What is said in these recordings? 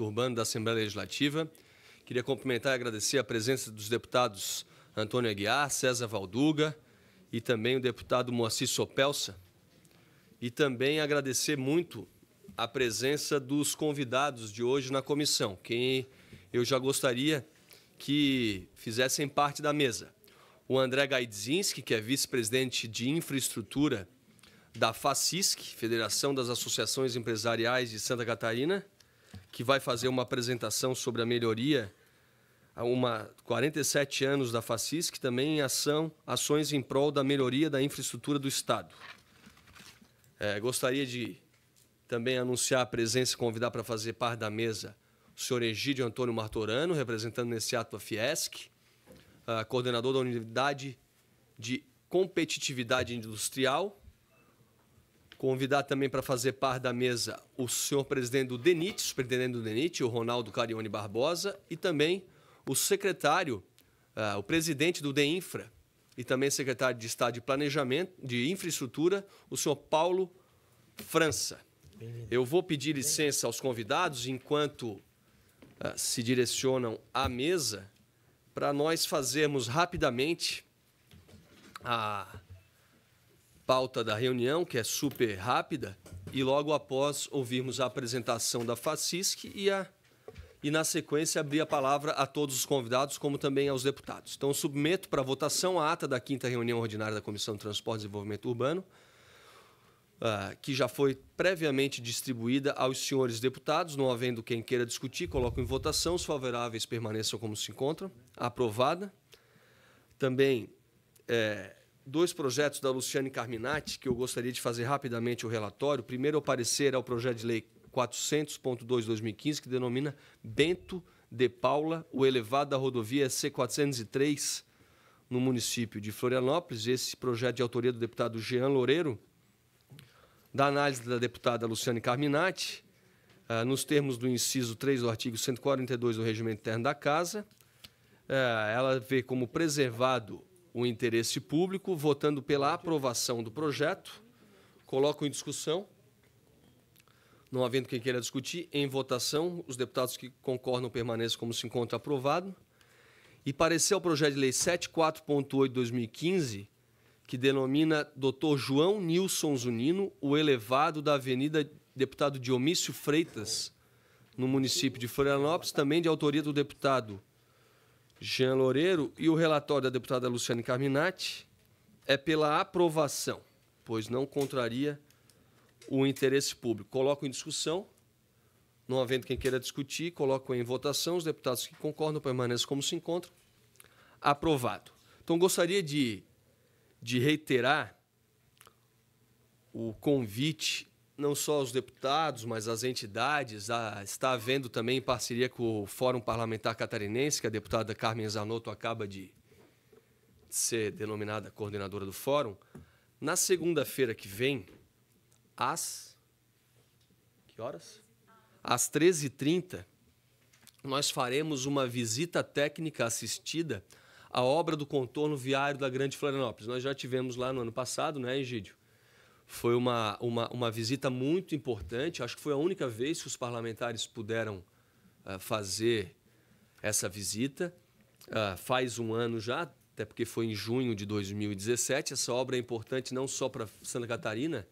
Urbano da Assembleia Legislativa. Queria cumprimentar e agradecer a presença dos deputados Antônio Aguiar, César Valduga e também o deputado Moacir Sopelsa. E também agradecer muito a presença dos convidados de hoje na comissão, quem eu já gostaria que fizessem parte da mesa. O André Gaidzinski, que é vice-presidente de infraestrutura da FACISC, Federação das Associações Empresariais de Santa Catarina, que vai fazer uma apresentação sobre a melhoria, 47 anos da FACISC, também em ações em prol da melhoria da infraestrutura do Estado. Gostaria de também anunciar a presença e convidar para fazer parte da mesa o senhor Egídio Antônio Martorano, representando nesse ato a Fiesc, coordenador da Unidade de Competitividade Industrial. Convidar também para fazer parte da mesa o senhor presidente do DENIT, superintendente do DENIT, o Ronaldo Carione Barbosa, e também o secretário, o presidente do DEINFRA, e também secretário de Estado de Planejamento, de Infraestrutura, o senhor Paulo França. Eu vou pedir licença aos convidados, enquanto se direcionam à mesa, para nós fazermos rapidamente a pauta da reunião, que é super rápida, e logo após ouvirmos a apresentação da FACISC e na sequência, abrir a palavra a todos os convidados, como também aos deputados. Então, submeto para votação a ata da 5ª reunião ordinária da Comissão de Transporte e Desenvolvimento Urbano, que já foi previamente distribuída aos senhores deputados. Não havendo quem queira discutir, coloco em votação. Os favoráveis permaneçam como se encontram. Aprovada. Também 2 projetos da Luciane Carminati, que eu gostaria de fazer rapidamente o relatório. Primeiro, o parecer ao projeto de lei 400.2/2015, que denomina Bento de Paula, o elevado da rodovia C-403, no município de Florianópolis. Esse projeto de autoria do deputado Jean Loureiro, da análise da deputada Luciane Carminati, nos termos do inciso 3 do artigo 142 do Regimento Interno da Casa. Ela vê como preservado o interesse público, votando pela aprovação do projeto. Coloco em discussão. Não havendo quem queira discutir, em votação, os deputados que concordam permaneçam como se encontra aprovado. E parecer ao projeto de lei 74.8/2015, que denomina Dr. João Nilson Zunino, o elevado da Avenida Deputado Dionísio Freitas, no município de Florianópolis, também de autoria do deputado Jean Loureiro, e o relatório da deputada Luciane Carminati é pela aprovação, pois não contraria o interesse público. Coloco em discussão. Não havendo quem queira discutir, coloco em votação. Os deputados que concordam permaneçam como se encontram. Aprovado. Então, gostaria de reiterar o convite, não só aos deputados, mas às entidades. Está havendo também, em parceria com o Fórum Parlamentar Catarinense, que a deputada Carmen Zanotto acaba de ser denominada coordenadora do Fórum. Na segunda-feira que vem, que horas? Às 13h30, nós faremos uma visita técnica assistida à obra do contorno viário da Grande Florianópolis. Nós já tivemos lá no ano passado, né, Egídio? Foi uma visita muito importante. Acho que foi a única vez que os parlamentares puderam fazer essa visita. Faz um ano já, até porque foi em junho de 2017. Essa obra é importante não só para Santa Catarina,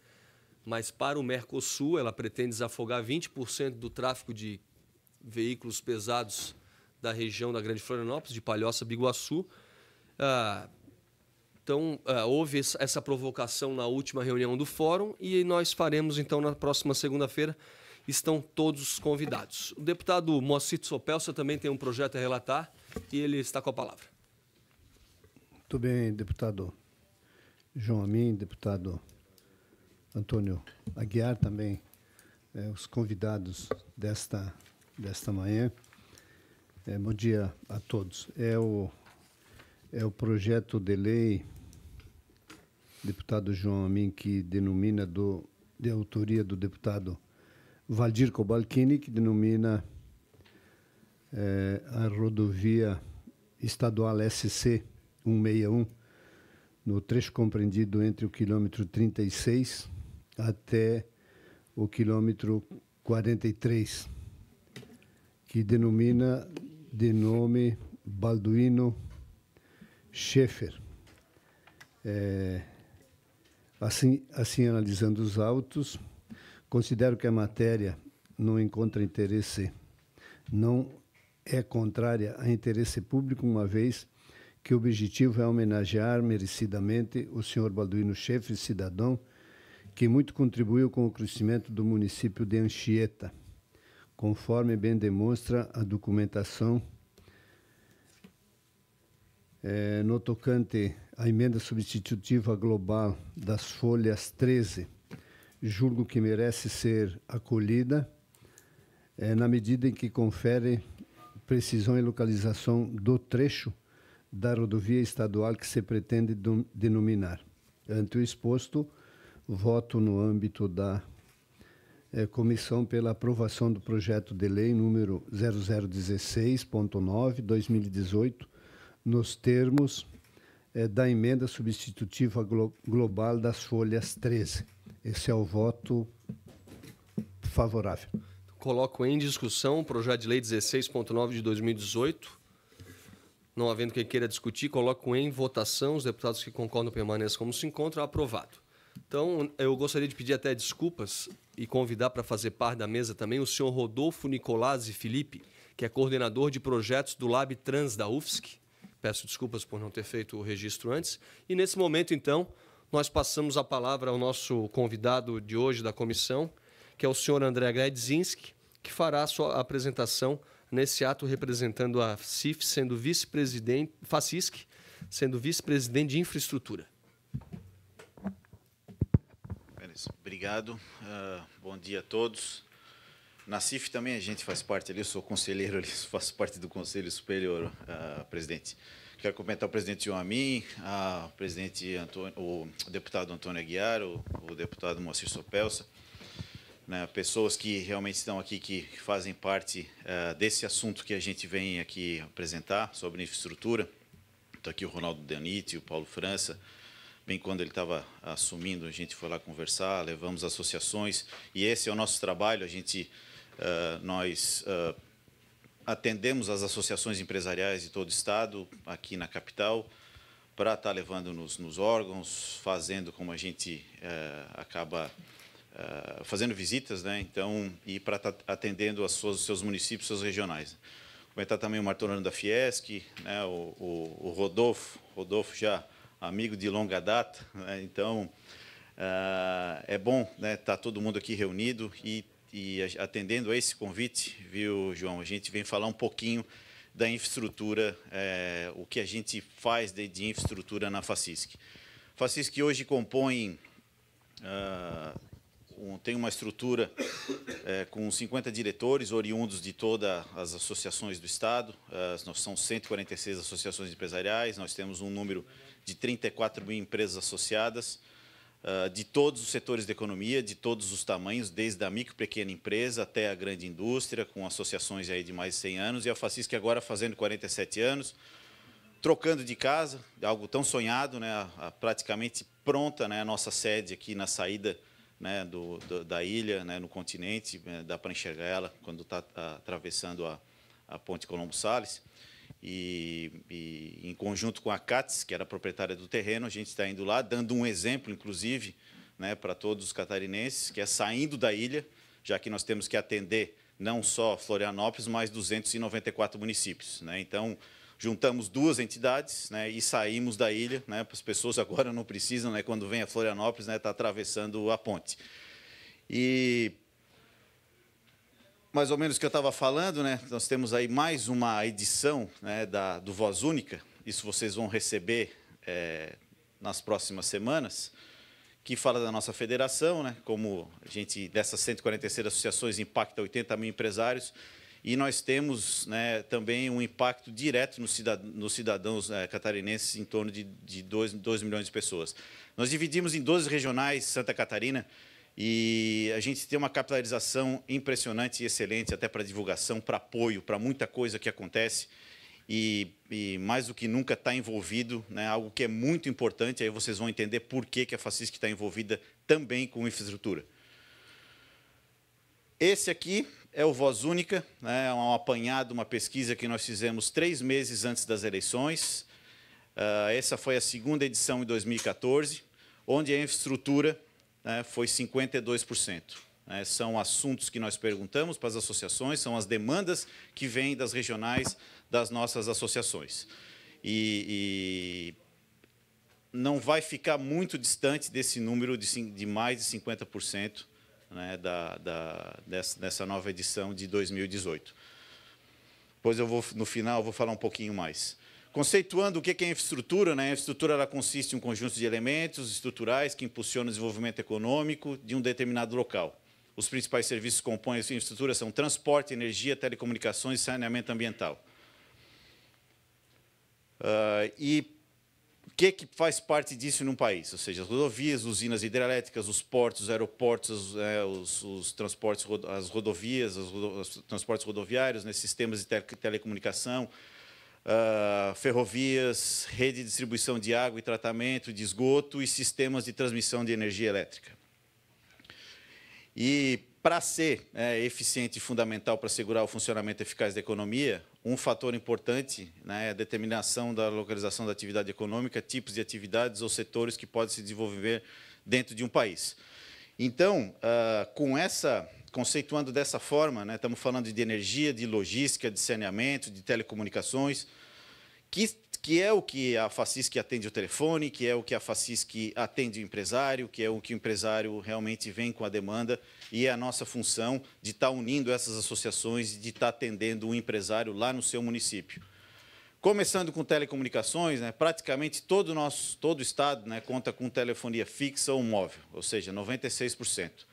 mas para o Mercosul. Ela pretende desafogar 20% do tráfego de veículos pesados da região da Grande Florianópolis, de Palhoça, Biguaçu. Então, houve essa provocação na última reunião do Fórum e nós faremos, então, na próxima segunda-feira. Estão todos convidados. O deputado Moacir Sopelsa também tem um projeto a relatar e ele está com a palavra. Muito bem, deputado João Amin, deputado Antônio Aguiar, também os convidados desta manhã. Bom dia a todos. É o projeto de lei, deputado João Amin, que denomina de autoria do deputado Valdir Cobalcini, que denomina a rodovia estadual SC 161, no trecho compreendido entre o quilômetro 36 até o quilômetro 43. que denomina de nome Balduino Schaeffer. Assim, analisando os autos, considero que a matéria não encontra interesse, não é contrária a interesse público, uma vez que o objetivo é homenagear merecidamente o senhor Balduino Schaeffer, cidadão que muito contribuiu com o crescimento do município de Anchieta, conforme bem demonstra a documentação no tocante à emenda substitutiva global das folhas 13, julgo que merece ser acolhida, na medida em que confere precisão e localização do trecho da rodovia estadual que se pretende denominar. Ante o exposto, voto no âmbito da comissão pela aprovação do projeto de lei número 0016.9/2018, nos termos da emenda substitutiva global das folhas 13. Esse é o voto favorável. Coloco em discussão o projeto de lei 16.9 de 2018. Não havendo quem queira discutir, coloco em votação. Os deputados que concordam permaneçam como se encontram. Aprovado. Então, eu gostaria de pedir até desculpas e convidar para fazer parte da mesa também o senhor Rodolfo Nicolazzi Felipe, que é coordenador de projetos do Lab Trans da UFSC. Peço desculpas por não ter feito o registro antes. E, nesse momento, então, nós passamos a palavra ao nosso convidado de hoje da comissão, que é o senhor André Gredzinski, que fará a sua apresentação nesse ato representando a CIF, sendo vice-presidente, FACISC, sendo vice-presidente de infraestrutura. Obrigado. Bom dia a todos. Na CIF também a gente faz parte ali, eu sou conselheiro ali, faço parte do Conselho Superior, presidente. Quero cumprimentar o presidente João Amin, o deputado Antônio Aguiar, o deputado Moacir Sopelsa, né, pessoas que realmente estão aqui, que fazem parte desse assunto que a gente vem aqui apresentar sobre infraestrutura. Está aqui o Ronaldo Daniti, o Paulo França. Bem, quando ele estava assumindo, a gente foi lá conversar, levamos associações, e esse é o nosso trabalho. Nós atendemos as associações empresariais de todo o Estado, aqui na capital, para estar levando nos órgãos, fazendo como a gente acaba fazendo visitas, né? Então, e para estar atendendo os seus municípios, seus regionais. Comentar também o Martorano da Fiesc, né? O Rodolfo já amigo de longa data, né? Então é bom, né, estar todo mundo aqui reunido e atendendo a esse convite, viu, João? A gente vem falar um pouquinho da infraestrutura, o que a gente faz de infraestrutura na FACISC. A FACISC hoje compõe, tem uma estrutura com 50 diretores, oriundos de todas as associações do Estado. Nós são 146 associações empresariais, nós temos um número de 34 mil empresas associadas, de todos os setores da economia, de todos os tamanhos, desde a micro e pequena empresa até a grande indústria, com associações aí de mais de 100 anos, e a FACISC agora fazendo 47 anos, trocando de casa, algo tão sonhado, né, praticamente pronta, né, a nossa sede aqui na saída, né, da ilha, né, no continente, dá para enxergar ela quando está atravessando a Ponte Colombo Salles. E em conjunto com a CATS, que era a proprietária do terreno, a gente está indo lá, dando um exemplo, inclusive, né, para todos os catarinenses, que é saindo da ilha, já que nós temos que atender não só Florianópolis, mas 294 municípios, né? Então, juntamos duas entidades, né, e saímos da ilha, né? As pessoas agora não precisam, né, quando vem a Florianópolis, né, tá atravessando a ponte. E mais ou menos o que eu estava falando, né, nós temos aí mais uma edição, né, do Voz Única, isso vocês vão receber nas próximas semanas, que fala da nossa federação, né, como a gente, dessas 146 associações, impacta 80 mil empresários, e nós temos, né, também um impacto direto nos cidadãos catarinenses, em torno de 2 milhões de pessoas. Nós dividimos em 12 regionais Santa Catarina, e a gente tem uma capilarização impressionante e excelente, até para divulgação, para apoio, para muita coisa que acontece, e mais do que nunca está envolvido, né, algo que é muito importante, aí vocês vão entender por que a FACISC está envolvida também com infraestrutura. Esse aqui é o Voz Única, né, é um apanhado, uma pesquisa que nós fizemos 3 meses antes das eleições. Essa foi a segunda edição em 2014, onde a infraestrutura, né, foi 52%. Né, são assuntos que nós perguntamos para as associações, são as demandas que vêm das regionais das nossas associações. E não vai ficar muito distante desse número de mais de 50%, né, dessa nova edição de 2018. Depois, no final, eu vou falar um pouquinho mais. Conceituando o que é infraestrutura, né? A infraestrutura ela consiste em um conjunto de elementos estruturais que impulsionam o desenvolvimento econômico de um determinado local. Os principais serviços que compõem a infraestrutura são transporte, energia, telecomunicações e saneamento ambiental. E o que faz parte disso num país? Ou seja, as rodovias, usinas hidrelétricas, os portos, os aeroportos, os transportes, as rodovias, os transportes rodoviários, né, sistemas de telecomunicação, ferrovias, rede de distribuição de água e tratamento, de esgoto e sistemas de transmissão de energia elétrica. E, para ser eficiente e fundamental para assegurar o funcionamento eficaz da economia, um fator importante, né, é a determinação da localização da atividade econômica, tipos de atividades ou setores que podem se desenvolver dentro de um país. Então, conceituando dessa forma, né, estamos falando de energia, de logística, de saneamento, de telecomunicações, que é o que a FACISC atende o telefone, que é o que a FACISC atende o empresário, que é o que o empresário realmente vem com a demanda, e é a nossa função de estar unindo essas associações e de estar atendendo o empresário lá no seu município. Começando com telecomunicações, né, praticamente todo o Estado, né, conta com telefonia fixa ou móvel, ou seja, 96%.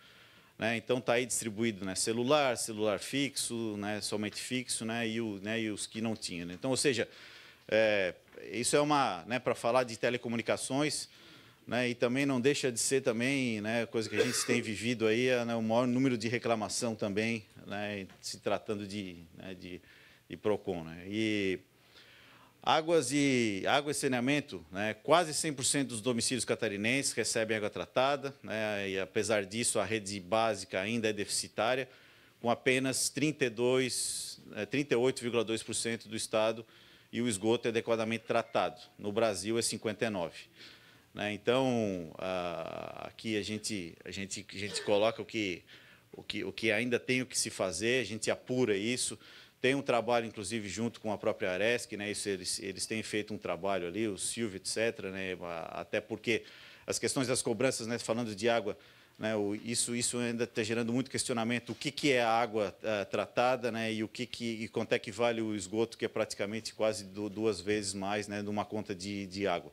Né, então, está aí distribuído, né, celular fixo, né, somente fixo, né, e os que não tinham. Né. Então, ou seja, isso é né, para falar de telecomunicações, né, e também não deixa de ser também, né, coisa que a gente tem vivido aí, né, o maior número de reclamação também, né, se tratando de PROCON. Né, e água e saneamento, né, quase 100% dos domicílios catarinenses recebem água tratada, né, e apesar disso a rede básica ainda é deficitária, com apenas 38,2% do estado, e o esgoto é adequadamente tratado. No Brasil é 59%. Né? Então, aqui a gente coloca o que ainda tem o que se fazer, a gente apura isso. Tem um trabalho, inclusive, junto com a própria Aresc, né? Isso, eles têm feito um trabalho ali, o Silvio, etc., né? Até porque as questões das cobranças, né? Falando de água, né? Isso ainda está gerando muito questionamento. O que é a água tratada, né? E quanto é que vale o esgoto, que é praticamente quase 2 vezes mais, né? De uma conta de água.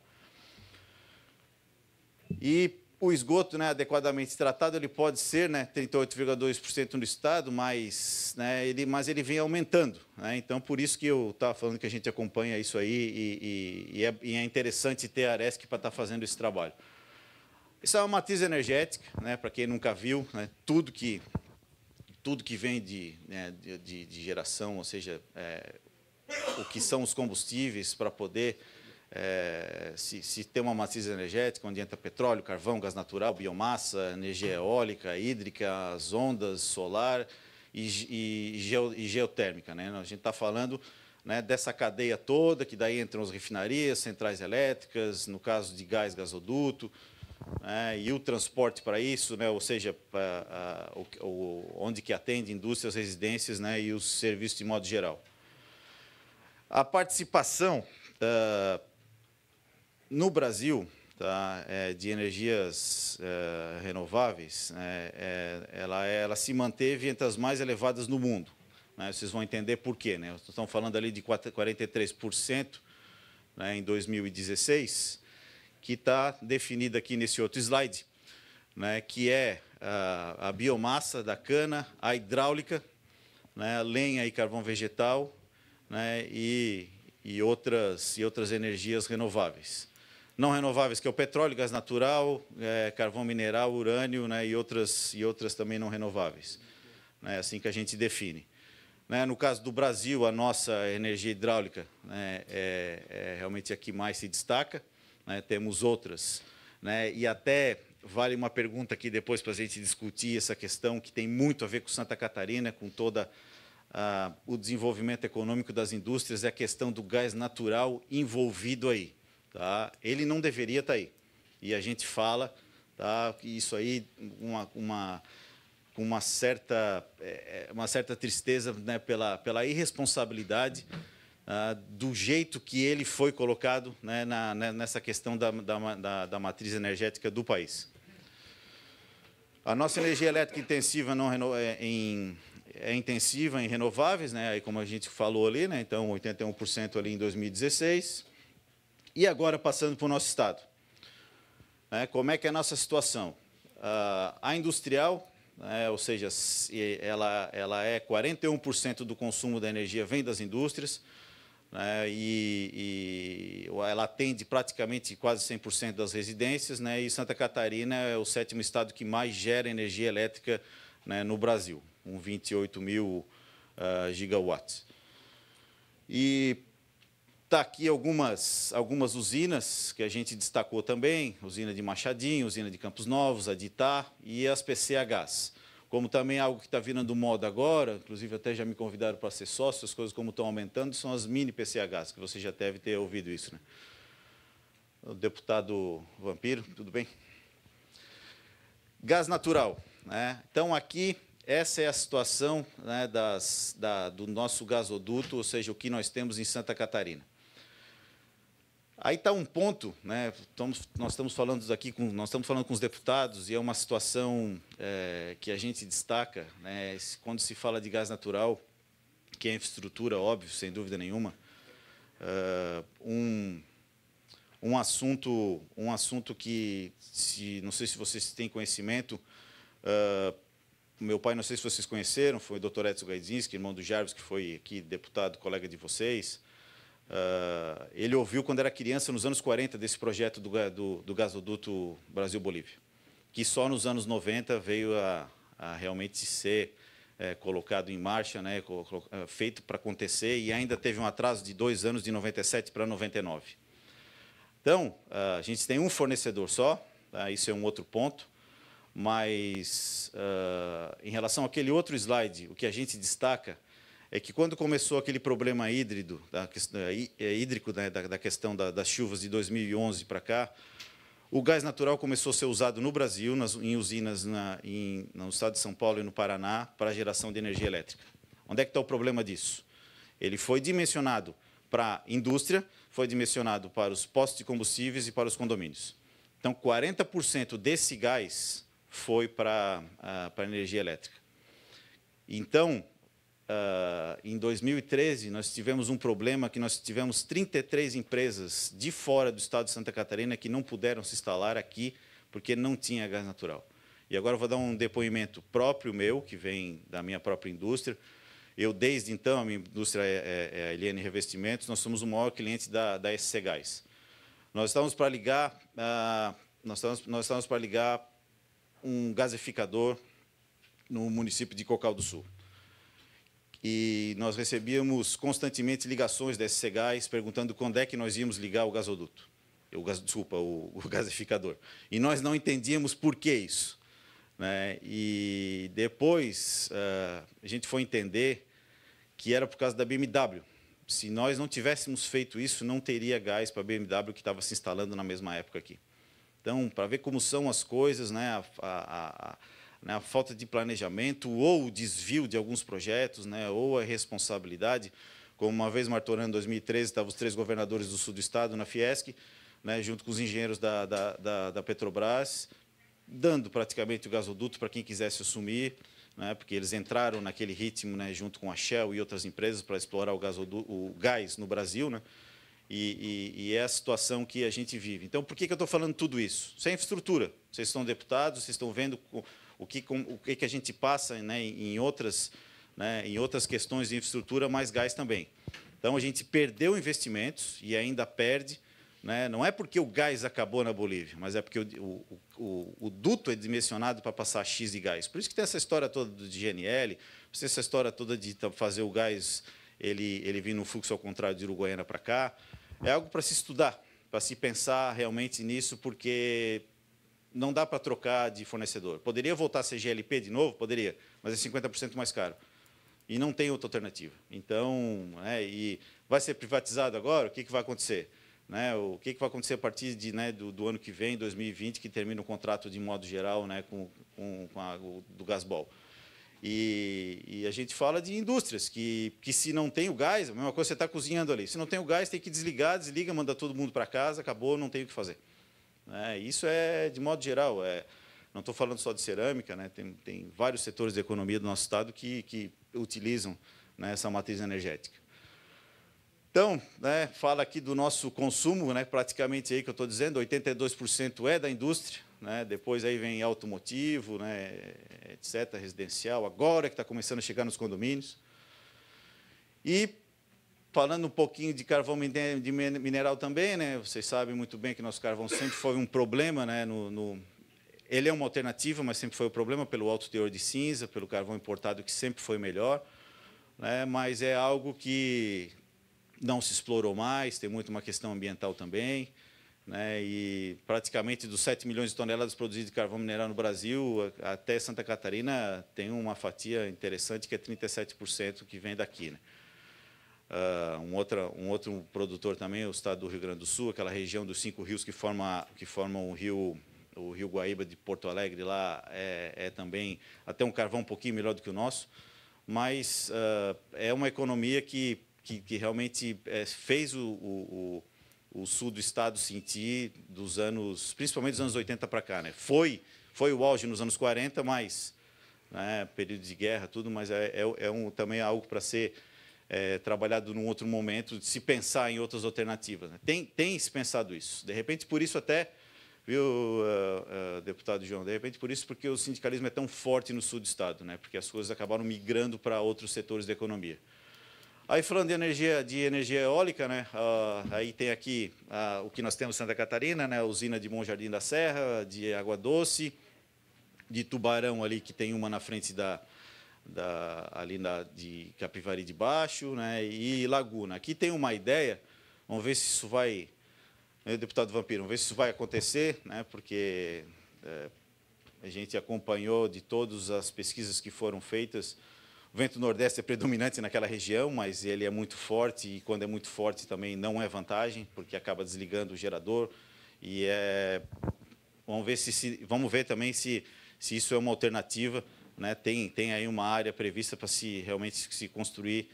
E o esgoto, né, adequadamente tratado, ele pode ser, né, 38,2% no estado, mas ele vem aumentando. Né? Então, por isso que eu estava falando que a gente acompanha isso aí e é interessante ter a Aresc para estar fazendo esse trabalho. Isso é uma matriz energética, né, para quem nunca viu, né, tudo que vem de geração, ou seja, o que são os combustíveis para poder... se tem uma matriz energética onde entra petróleo, carvão, gás natural, biomassa, energia eólica, hídrica, as ondas, solar e geotérmica. Né? A gente está falando, né, dessa cadeia toda, que daí entram as refinarias, centrais elétricas, no caso de gás, gasoduto, né, e o transporte para isso, né, ou seja, onde que atende indústrias, residências, né, e os serviços de modo geral. A participação... no Brasil, tá, de energias renováveis, ela se manteve entre as mais elevadas no mundo. Né? Vocês vão entender por quê. Né? Estamos falando ali de 43%, né, em 2016, que está definida aqui nesse outro slide, né, que é a biomassa da cana, a hidráulica, né, a lenha e carvão vegetal, né, e outras energias renováveis. Não renováveis, que é o petróleo, gás natural, carvão mineral, urânio, né, e outras também não renováveis. É assim que a gente define. Né, no caso do Brasil, a nossa energia hidráulica, né, é realmente a que mais se destaca. Né, temos outras, né, e até vale uma pergunta aqui depois para a gente discutir essa questão que tem muito a ver com Santa Catarina, com toda o desenvolvimento econômico das indústrias, é a questão do gás natural envolvido aí. Tá? Ele não deveria estar aí. E a gente fala, tá, que isso aí, uma certa tristeza, né, pela irresponsabilidade do jeito que ele foi colocado, né, nessa questão da matriz energética do país. A nossa energia elétrica intensiva é intensiva em renováveis, né, aí como a gente falou ali, né, então 81% ali em 2016. E agora passando para o nosso estado. Como é que é a nossa situação? A industrial, ou seja, ela é 41% do consumo da energia vem das indústrias, e ela atende praticamente quase 100% das residências, e Santa Catarina é o 7º estado que mais gera energia elétrica, no Brasil, com 28 mil gigawatts. E está aqui algumas usinas que a gente destacou também, usina de Machadinho, usina de Campos Novos, a de Itá e as PCHs. Como também algo que está virando moda agora, inclusive até já me convidaram para ser sócio, as coisas como estão aumentando, são as mini PCHs, que você já deve ter ouvido isso. Né? O deputado Vampiro, tudo bem? Gás natural. Então, aqui, essa é a situação, do nosso gasoduto, ou seja, o que nós temos em Santa Catarina. Aí está um ponto, nós estamos falando com os deputados e é uma situação que a gente destaca, quando se fala de gás natural, que é infraestrutura, óbvio, sem dúvida nenhuma, um assunto que, não sei se vocês têm conhecimento, meu pai, não sei se vocês conheceram, foi o Dr. Edson Gaidzinski, irmão do Jarvis, que foi aqui deputado, colega de vocês. Ele ouviu, quando era criança, nos anos 40, desse projeto do gasoduto Brasil-Bolívia, que só nos anos 90 veio a realmente ser colocado em marcha, feito para acontecer, e ainda teve um atraso de 2 anos, de 97 para 99. Então, a gente tem um fornecedor só, isso é um outro ponto, mas, em relação àquele outro slide, o que a gente destaca é que quando começou aquele problema hídrico, da questão das chuvas de 2011 para cá, o gás natural começou a ser usado no Brasil, em usinas no estado de São Paulo e no Paraná, para a geração de energia elétrica. Onde é que está o problema disso? Ele foi dimensionado para a indústria, foi dimensionado para os postos de combustíveis e para os condomínios. Então, 40% desse gás foi para a energia elétrica. Então, em 2013, nós tivemos um problema que nós tivemos 33 empresas de fora do estado de Santa Catarina que não puderam se instalar aqui porque não tinha gás natural. E agora eu vou dar um depoimento próprio meu, que vem da minha própria indústria. Eu, desde então, a minha indústria é a Eliane Revestimentos, nós somos o maior cliente da SC Gás. Nós estávamos para ligar, um gasificador no município de Cocal do Sul. E nós recebíamos constantemente ligações da SC Gás perguntando quando é que nós íamos ligar o gasoduto, o gasificador. E nós não entendíamos por que isso. E depois a gente foi entender que era por causa da BMW. Se nós não tivéssemos feito isso, não teria gás para a BMW que estava se instalando na mesma época aqui. Então, para ver como são as coisas, a falta de planejamento ou o desvio de alguns projetos, ou a responsabilidade, como uma vez martorando em 2013, estavam os 3 governadores do sul do estado na Fiesc, junto com os engenheiros da Petrobras, dando praticamente o gasoduto para quem quisesse assumir, porque eles entraram naquele ritmo, junto com a Shell e outras empresas para explorar o gás no Brasil, e é a situação que a gente vive. Então, por que eu estou falando tudo isso? Sem infraestrutura. Vocês são deputados, vocês estão vendo o que a gente passa em outras questões de infraestrutura, mais gás também. Então, a gente perdeu investimentos e ainda perde. Não é porque o gás acabou na Bolívia, mas é porque o duto é dimensionado para passar X de gás. Por isso que tem essa história toda de GNL, tem essa história toda de fazer o gás ele vir no fluxo ao contrário de Uruguaiana para cá. É algo para se estudar, para se pensar realmente nisso, porque não dá para trocar de fornecedor. Poderia voltar a ser GLP de novo? Poderia, mas é 50% mais caro. E não tem outra alternativa. Então, e vai ser privatizado agora? O que vai acontecer? O que vai acontecer a partir do ano que vem, 2020, que termina o contrato de modo geral do Gasbol? E a gente fala de indústrias que se não tem o gás, a mesma coisa você está cozinhando ali. Se não tem o gás, tem que desligar, desliga, manda todo mundo para casa, acabou, não tem o que fazer. Isso é de modo geral. Não estou falando só de cerâmica, tem vários setores da economia do nosso estado que utilizam essa matriz energética. Então, fala aqui do nosso consumo, praticamente aí que eu estou dizendo, 82% é da indústria, depois aí vem automotivo, etc., residencial, agora que está começando a chegar nos condomínios. E falando um pouquinho de carvão de mineral também, vocês sabem muito bem que nosso carvão sempre foi um problema, ele é uma alternativa, mas sempre foi um problema pelo alto teor de cinza, pelo carvão importado, que sempre foi melhor, mas é algo que não se explorou mais, tem muito uma questão ambiental também, e praticamente dos 7 milhões de toneladas produzidas de carvão mineral no Brasil, até Santa Catarina tem uma fatia interessante, que é 37% que vem daqui. Um outro produtor também, o estado do Rio Grande do Sul, aquela região dos 5 rios que formam o Rio Guaíba de Porto Alegre, lá também até um carvão um pouquinho melhor do que o nosso, mas é uma economia que realmente fez o sul do estado sentir principalmente dos anos 80 para cá. Foi o auge nos anos 40, mas período de guerra, tudo, mas também é algo para ser trabalhado num outro momento, de se pensar em outras alternativas. Tem se pensado isso. De repente, por isso até, viu, deputado João, de repente por isso, porque o sindicalismo é tão forte no sul do estado, porque as coisas acabaram migrando para outros setores da economia. Aí, falando de energia eólica, aí tem aqui o que nós temos em Santa Catarina, a usina de Bom Jardim da Serra, de Água Doce, de Tubarão, ali, que tem uma na frente de Capivari de Baixo, e Laguna. Aqui tem uma ideia, vamos ver se isso vai, deputado Vampiro, vamos ver se isso vai acontecer, porque a gente acompanhou de todas as pesquisas que foram feitas. O vento nordeste é predominante naquela região, mas ele é muito forte, e quando é muito forte também não é vantagem, porque acaba desligando o gerador. E vamos ver também se isso é uma alternativa. Tem aí uma área prevista para realmente se construir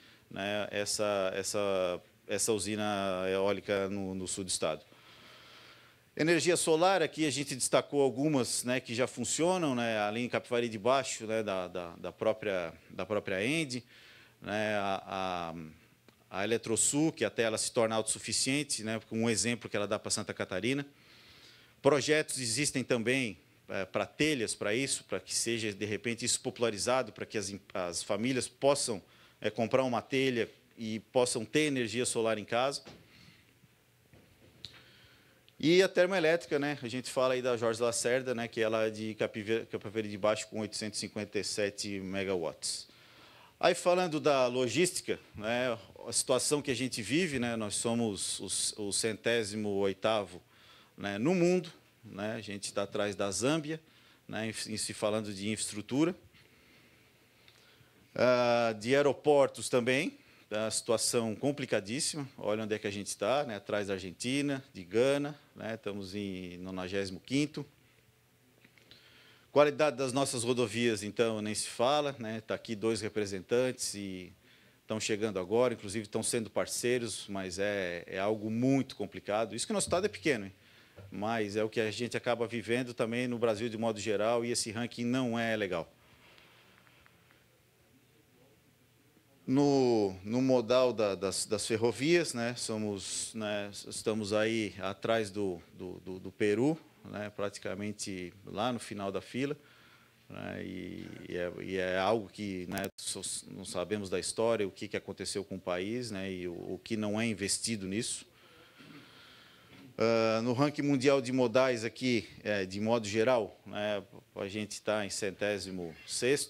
essa usina eólica no sul do estado. Energia solar, aqui a gente destacou algumas que já funcionam, ali em Capivari de Baixo, da própria ENDE, a Eletrosul, que até ela se torna autossuficiente, com um exemplo que ela dá para Santa Catarina. Projetos existem também para telhas, para isso, para que seja, de repente, isso popularizado, para que as famílias possam comprar uma telha e possam ter energia solar em casa. E a termoelétrica, a gente fala aí da Jorge Lacerda, que ela é de Capivari de Baixo com 857 megawatts. Aí, falando da logística, a situação que a gente vive, nós somos o 108º no mundo, a gente está atrás da Zâmbia, em se falando de infraestrutura. De aeroportos também, a situação complicadíssima. Olha onde é que a gente está, atrás da Argentina, de Gana, estamos em 95º. Qualidade das nossas rodovias, então, nem se fala, está aqui 2 representantes e estão chegando agora, inclusive estão sendo parceiros, mas é algo muito complicado. Isso que o nosso estado é pequeno, hein? Mas é o que a gente acaba vivendo também no Brasil de modo geral, e esse ranking não é legal. No modal das ferrovias, estamos aí atrás do Peru, praticamente lá no final da fila, e é algo que não sabemos da história, o que aconteceu com o país, e o que não é investido nisso. No ranking mundial de modais aqui, de modo geral, a gente está em 106º,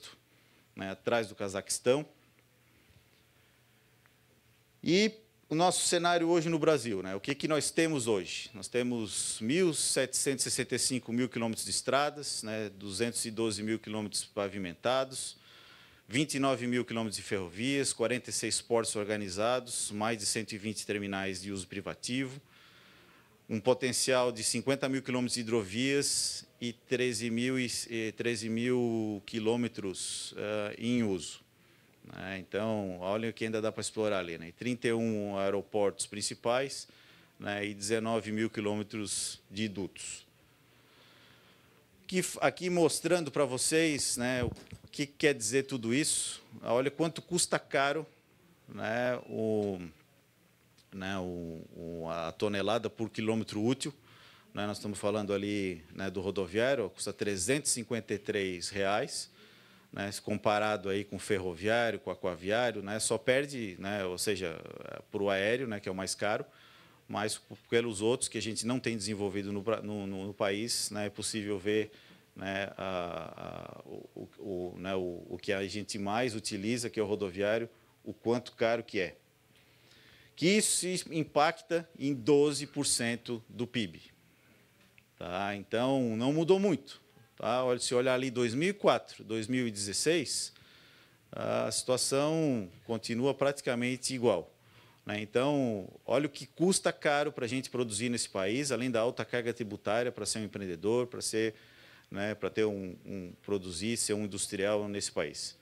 atrás do Cazaquistão. E o nosso cenário hoje no Brasil, né? O que nós temos hoje? Nós temos 1.765 mil quilômetros de estradas, né? 212 mil quilômetros pavimentados, 29 mil quilômetros de ferrovias, 46 portos organizados, mais de 120 terminais de uso privativo, um potencial de 50 mil quilômetros de hidrovias e 13 mil quilômetros em uso. Então, olha o que ainda dá para explorar ali, né? 31 aeroportos principais, né? E 19 mil quilômetros de dutos. Aqui mostrando para vocês, né, o que quer dizer tudo isso. Olha quanto custa caro, né, a tonelada por quilômetro útil. Né? Nós estamos falando ali, né, do rodoviário, custa R$ 353. Né, comparado aí com o ferroviário, com o aquaviário, né, só perde, né, ou seja, por o aéreo, né, que é o mais caro, mas pelos outros que a gente não tem desenvolvido no país, né, é possível ver, né, o que a gente mais utiliza, que é o rodoviário, o quanto caro que é. Que isso impacta em 12% do PIB. Tá? Então, não mudou muito. Tá? Se olhar ali 2004, 2016, a situação continua praticamente igual. Né? Então, olha o que custa caro para a gente produzir nesse país, além da alta carga tributária para ser um empreendedor, para ser, né, para ter produzir, ser um industrial nesse país.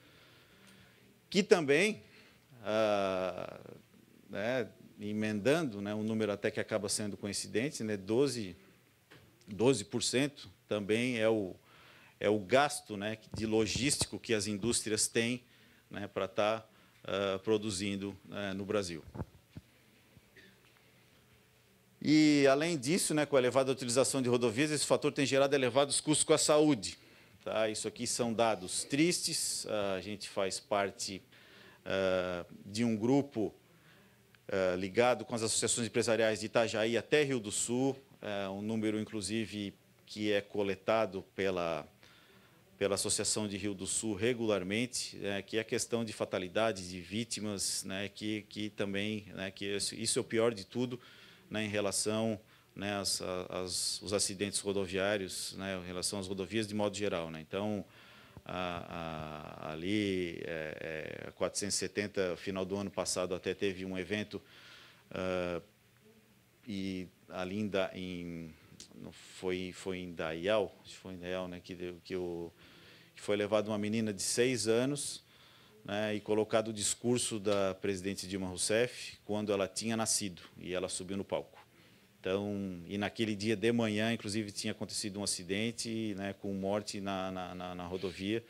Que também, né, emendando, né, um número até que acaba sendo coincidente, né, 12% também é o gasto, né, de logístico que as indústrias têm, né, para estar produzindo no Brasil. E, além disso, né, com a elevada utilização de rodovias, esse fator tem gerado elevados custos com a saúde. Tá? Isso aqui são dados tristes. A gente faz parte de um grupo ligado com as associações empresariais de Itajaí até Rio do Sul, um número, inclusive, que é coletado pela Associação de Rio do Sul regularmente, que é a questão de fatalidade de vítimas, né, que também, né, que isso é o pior de tudo, né, em relação, né, aos acidentes rodoviários, né, em relação às rodovias de modo geral. Né. Então, ali, 470, final do ano passado, até teve um evento, e ali foi em Dayal, acho que foi em Dayal, né, que foi levado uma menina de 6 anos, né, e colocado o discurso da presidente Dilma Rousseff quando ela tinha nascido, e ela subiu no palco. Então, e naquele dia de manhã, inclusive, tinha acontecido um acidente, né, com morte na rodovia.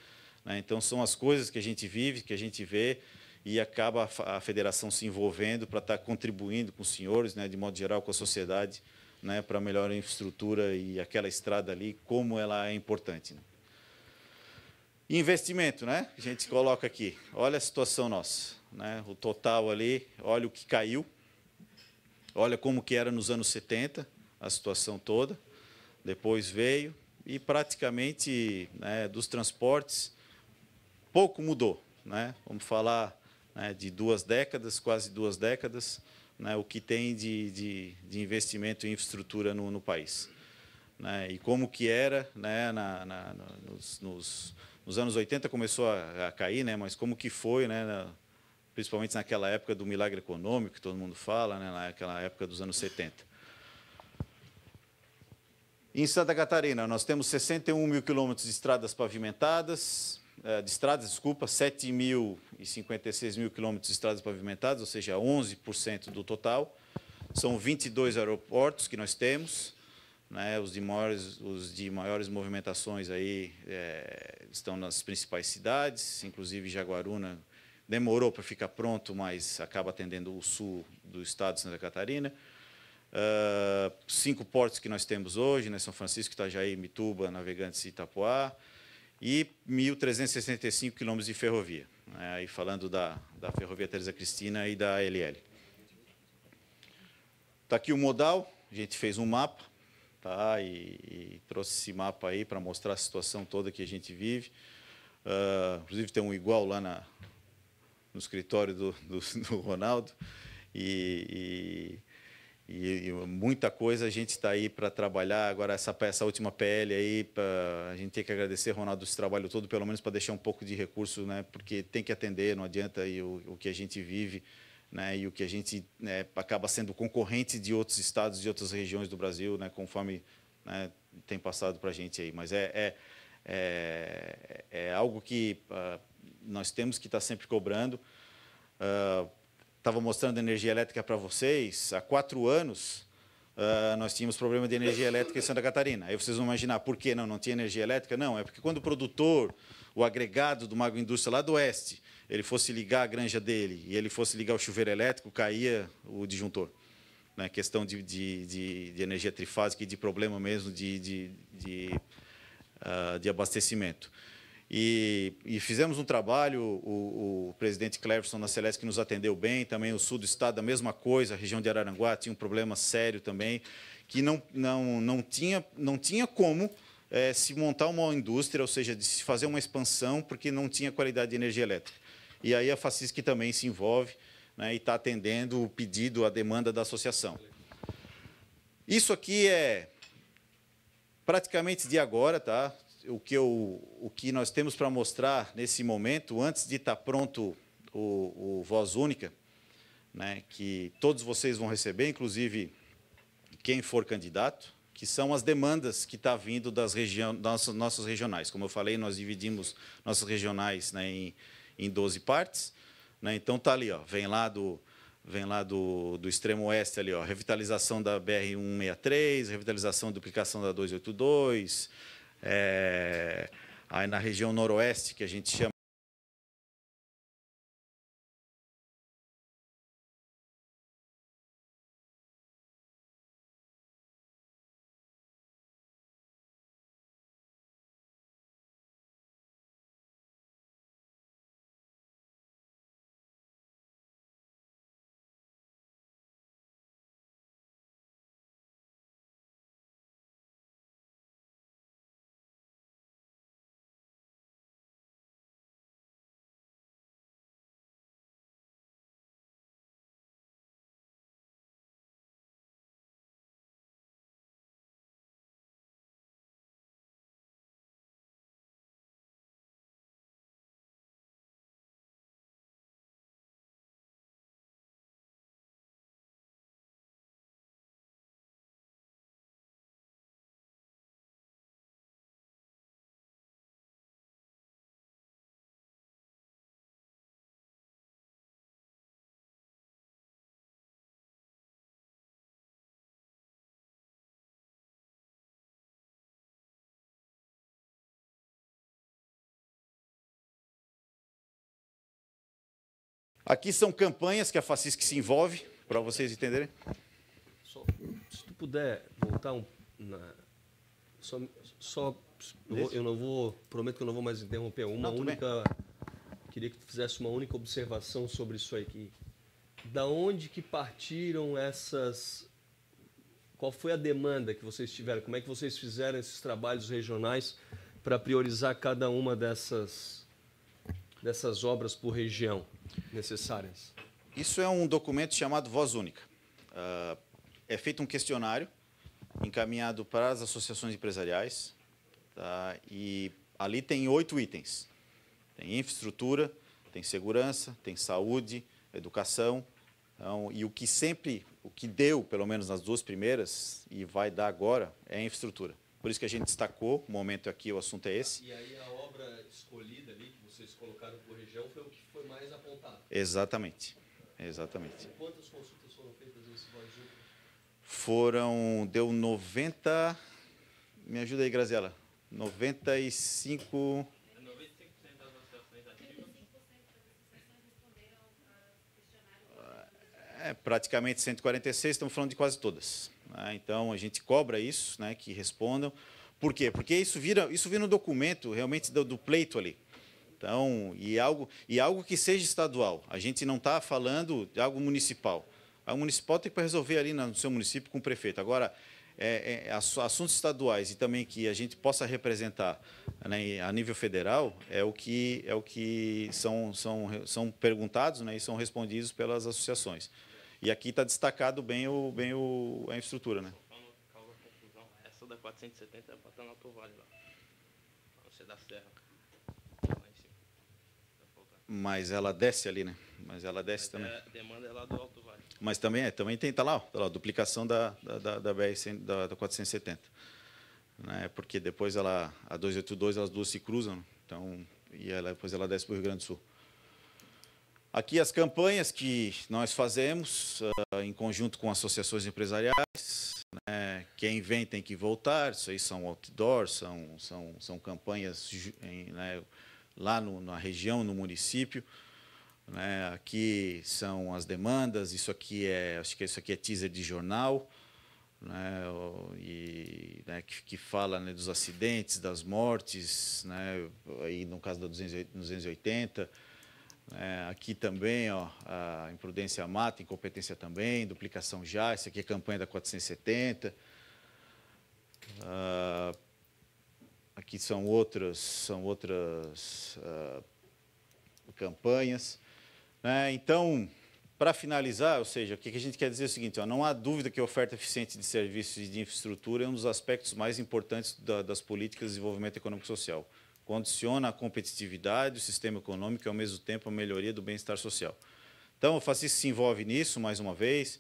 Né. Então, são as coisas que a gente vive, que a gente vê, e acaba a federação se envolvendo para estar contribuindo com os senhores, né, de modo geral, com a sociedade, né, para melhorar a infraestrutura e aquela estrada ali, como ela é importante. Né. Investimento, né? A gente coloca aqui. Olha a situação nossa, né? O total ali, olha o que caiu. Olha como que era nos anos 70, a situação toda. Depois veio e praticamente, né, dos transportes pouco mudou, né? Vamos falar, né, de 2 décadas, quase 2 décadas, né, o que tem de investimento em infraestrutura no país. Né? E como que era, né, nos anos 80 começou a cair, né, mas como que foi, né, principalmente naquela época do milagre econômico, que todo mundo fala, né, naquela época dos anos 70. Em Santa Catarina, nós temos 61 mil quilômetros de estradas pavimentadas, 7.056 mil quilômetros de estradas pavimentadas, ou seja, 11% do total. São 22 aeroportos que nós temos, né, os de maiores movimentações aí estão nas principais cidades, inclusive Jaguaruna demorou para ficar pronto, mas acaba atendendo o sul do estado de Santa Catarina. 5 portos que nós temos hoje, né, São Francisco, Itajaí, Mituba, Navegantes e Itapoá, e 1.365 quilômetros de ferrovia, né, aí falando da Ferrovia Teresa Cristina e da ALL. Está aqui o modal, a gente fez um mapa, tá, e trouxe esse mapa aí para mostrar a situação toda que a gente vive. Inclusive tem um igual lá no escritório do Ronaldo. E muita coisa a gente está aí para trabalhar. Agora, essa última PL aí, a gente tem que agradecer, Ronaldo, esse trabalho todo, pelo menos para deixar um pouco de recurso, né, porque tem que atender, não adianta aí o que a gente vive, né, e o que a gente, né, acaba sendo concorrente de outros estados, de outras regiões do Brasil, né, conforme, né, tem passado para a gente aí. Mas é algo que nós temos que estar sempre cobrando. Estava mostrando energia elétrica para vocês. Há 4 anos, nós tínhamos problema de energia elétrica em Santa Catarina. Aí vocês vão imaginar, por que não tinha energia elétrica? Não, é porque quando o produtor, o agregado do Mago Indústria lá do Oeste, ele fosse ligar a granja dele e ele fosse ligar o chuveiro elétrico, caía o disjuntor. Né? Questão de energia trifásica e de problema mesmo de abastecimento. E fizemos um trabalho, o presidente Cleverson na Celeste que nos atendeu bem, também o sul do estado, a mesma coisa, a região de Araranguá tinha um problema sério também, que não tinha como se montar uma indústria, ou seja, de se fazer uma expansão, porque não tinha qualidade de energia elétrica. E aí a Facisc também se envolve, né, e está atendendo o pedido, a demanda da associação. Isso aqui é praticamente de agora, tá? O que nós temos para mostrar nesse momento, antes de estar pronto o Voz Única, né, que todos vocês vão receber, inclusive quem for candidato, que são as demandas que estão vindo das nossas regionais. Como eu falei, nós dividimos nossas regionais, né, em 12 partes. Né, então, está ali, ó, vem lá do extremo oeste, ali, ó, revitalização da BR-163, revitalização e duplicação da 282, aí na região noroeste, que a gente chama aqui são campanhas que a Facisc se envolve, para vocês entenderem. Se tu puder voltar eu não vou, prometo que eu não vou mais interromper. Queria que tu fizesse uma única observação sobre isso aí. Da onde que partiram essas... Qual foi a demanda que vocês tiveram? Como é que vocês fizeram esses trabalhos regionais para priorizar cada uma dessas obras por região necessárias? Isso é um documento chamado Voz Única. É feito um questionário encaminhado para as associações empresariais, tá? E ali tem 8 itens. Tem infraestrutura, tem segurança, tem saúde, educação. Então, e o que deu, pelo menos nas 2 primeiras, e vai dar agora, é a infraestrutura. Por isso que a gente destacou, o momento aqui, o assunto é esse. E aí a obra escolhida ali, que vocês colocaram por região, foi o que foi mais apontado. Exatamente. Exatamente. Quantas consultas foram feitas nesse Voz Única? Deu 90... Me ajuda aí, Graziela. 95... 95% das associações ativas. 95% das associações responderam ao questionário. Praticamente 146, estamos falando de quase todas. Né? Então, a gente cobra isso, né, que respondam. Por quê? Porque isso vira um documento realmente do pleito ali. Então, e algo que seja estadual. A gente não está falando de algo municipal. O municipal tem que resolver ali no seu município com o prefeito. Agora, assuntos estaduais e também que a gente possa representar, né, a nível federal é o que são perguntados, né, e são respondidos pelas associações. E aqui está destacado bem a infraestrutura, né? Causa confusão. Essa da 470 é para estar no Alto Vale lá. Você da Serra. Lá em cima. Mas ela desce ali, né? Mas ela desce também. A demanda é lá do Alto Vale. Mas também tem, tá lá, ó, duplicação da BR da 470. Né? Porque depois a 282, elas duas se cruzam, então, e depois ela desce para o Rio Grande do Sul. Aqui as campanhas que nós fazemos em conjunto com associações empresariais, né? Quem vem tem que voltar, isso aí são outdoors, são campanhas né, lá na região, no município. Né? Aqui são as demandas, acho que isso aqui é teaser de jornal, né? E, né, que fala, né, dos acidentes, das mortes, né? Aí no caso da 280, né? Aqui também, ó, a imprudência mata, incompetência também, duplicação já, isso aqui é campanha da 470. Aqui são outras campanhas. Né? Então, para finalizar, ou seja, o que a gente quer dizer é o seguinte, ó, não há dúvida que a oferta eficiente de serviços e de infraestrutura é um dos aspectos mais importantes das políticas de desenvolvimento econômico e social. Condiciona a competitividade do sistema econômico e, ao mesmo tempo, a melhoria do bem-estar social. Então, o FACISC se envolve nisso, mais uma vez,